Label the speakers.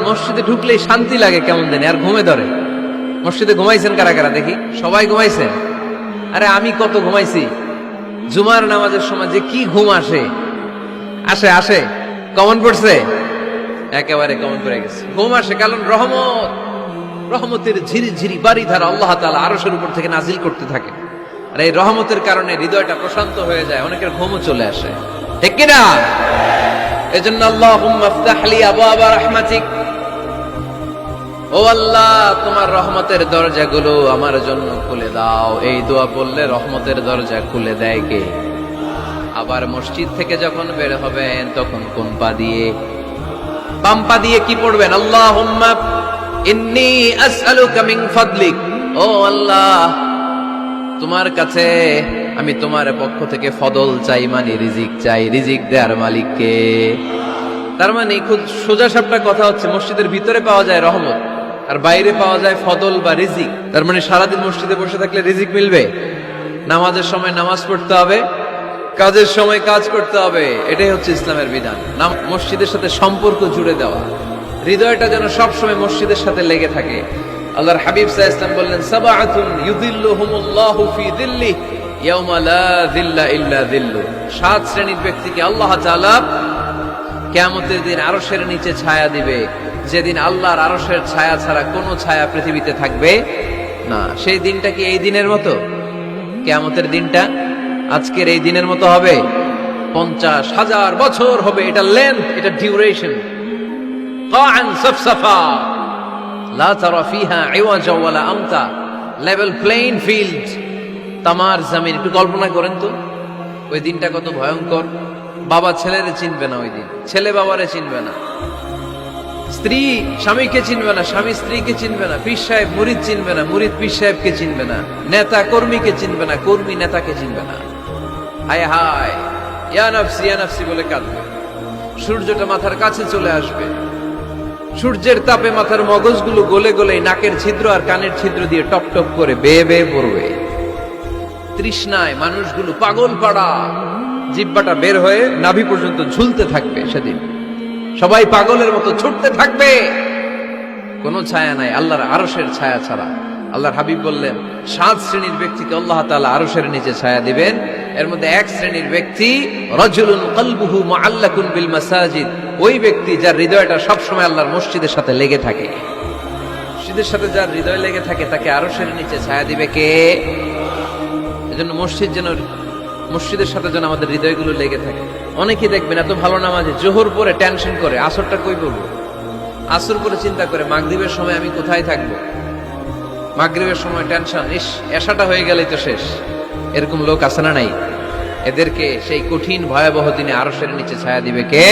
Speaker 1: মসজিদে ঢুকলেই শান্তি লাগে কেমন জানি, আর ঘুমে ধরে। মসজিদে ঘুমাইছেন কারা কারা দেখি? সবাই ঘুমাইছেন? আরে আমি কত ঘুমাইছি। জুমার নামাজের সময় যে কি ঘুম আসে আসে আসে কমন পড়ছে, একেবারে কমন পড়ে গেছে। ঘুম আসে কারণ রহমতের ঝিরি ঝিরি বাড়ি ধারা আল্লাহ তাআলা আরশের উপর থেকে নাজিল করতে থাকে, আর এই রহমতের কারণে হৃদয়টা প্রশান্ত হয়ে যায়, অনেকের ঘুমও চলে আসে, ঠিক কিনা? এজন্য আল্লাহুম্মা ইফতাহ লি আবওয়াবা রাহমাতিক, ও আল্লাহ তোমার রহমতের দরজাগুলো আমার জন্য খুলে দাও। এই দোয়া বললে রহমতের দরজা খুলে দেয় কে? আবার মসজিদ থেকে যখন বের হবেন তখন কোন পা দিয়ে? বাম পা দিয়ে কি পড়বেন? আল্লাহুম্মা ইন্নী আসআলুকা মিন ফাদলিক, ও আল্লাহ তোমার কাছে আমি তোমার পক্ষ থেকে ফদল চাই, মানে রিজিক চাই। রিজিক দেওয়ার মালিক কে? তার মানে খুব সোজা সাপটা কথা হচ্ছে, মসজিদের ভিতরে পাওয়া যায় রহমত আর বাইরে পাওয়া যায় ফদল বা রিজিক। তার মানে সারাদিন মসজিদে বসে থাকলে রিজিক মিলবে? নামাজের সময় নামাজ পড়তে হবে, কাজের সময় কাজ করতে হবে, এটাই হচ্ছে ইসলামের বিধান। মসজিদের সাথে সম্পর্ক জুড়ে দেওয়া, হৃদয়টা যেন সবসময় মসজিদের সাথে লেগে থাকে। আল্লাহর হাবিব সাল্লাল্লাহু আলাইহি ওয়াসাল্লাম বললেন, সাবআতুন ইউযিল্লুহুমুল্লাহু ফি যিল্লিহি ইয়াওমা লা যিল্লা ইল্লা যিল্লু। 7 শ্রেণীর ব্যক্তিকে আল্লাহ তাআলা কিয়ামতের দিন আরশের নিচে ছায়া দিবে, যেদিন আল্লাহর আরশের ছায়া ছাড়া কোনো ছায়া পৃথিবীতে থাকবে না। সেই দিনটা কি এই দিনের মতো? কিয়ামতের দিনটা আজকের এই দিনের মতো হবে? 50,000 বছর হবে। এটা লেন্থ, এটা ডিউরেশন। কাআন সাফসাফা লা তারা ফিহা ইওয়াজা ওয়ালা আমতা, লেভেল প্লেইং ফিল্ড, তামার জমিন। একটু কল্পনা করেন তো ওই দিনটা কত ভয়ঙ্কর। বাবা ছেলেরে চিনবে না ওই দিন, ছেলে বাবারে চিনবে না, স্ত্রী স্বামীকে চিনবে না, স্বামী স্ত্রীকে চিনবে না, পীর সাহেব মুরিদ চিনবে না, মুরিদ পীর সাহেবকে চিনবে না, নেতা কর্মীকে চিনবে না, কর্মী নেতাকে চিনবে না। হায় হায়, ইয়া নাফসি বলে কাঁদবে। সূর্যটা মাথার কাছে চলে আসবে, সূর্যের তাপে মাথার মগজগুলো গলে গলে নাকের ছিদ্র আর কানের ছিদ্র দিয়ে টপ টপ করে বেয়ে বেয়ে পড়বে। তৃষ্ণায় মানুষগুলো পাগল পাড়া, জিহ্বাটা বের হয়ে নাভি পর্যন্ত ঝুলতে থাকবে। সেদিন সবাই পাগলের মতো ছুটতে থাকবে, কোনো ছায়া নাই আল্লাহর আরশের ছায়া ছাড়া। আল্লাহর হাবিব বললেন 7 শ্রেণীর ব্যক্তিকে আল্লাহ তাআলা আরশের নিচে ছায়া দিবেন। এর মধ্যে 1 শ্রেণীর ব্যক্তি রাজুলুন কলবুহু মুআল্লাকুন বিল মাসাজিদ, ওই ব্যক্তি যার হৃদয়টা সবসময় আল্লাহর মসজিদের সাথে লেগে থাকে। মসজিদের সাথে যার হৃদয় লেগে থাকে তাকে আরশের নিচে ছায়া দিবে কে? এজন্য মসজিদের সাথে যেন আমাদের হৃদয়গুলো লেগে থাকে। অনেকেই দেখবেন এত ভালো নামাজে জোহর পরে টেনশন করে আসরটা কই পড়বো, আসর করে চিন্তা করে মাগরিবের সময় আমি কোথায় থাকবো, মাগরিবের সময় টেনশন, ইস এশাটা হয়ে গেলেই তো শেষ। এরকম লোক আছে না নাই? এদেরকে সেই কঠিন ভয়াবহ দিনে আরশের নিচে ছায়া দিবে কে?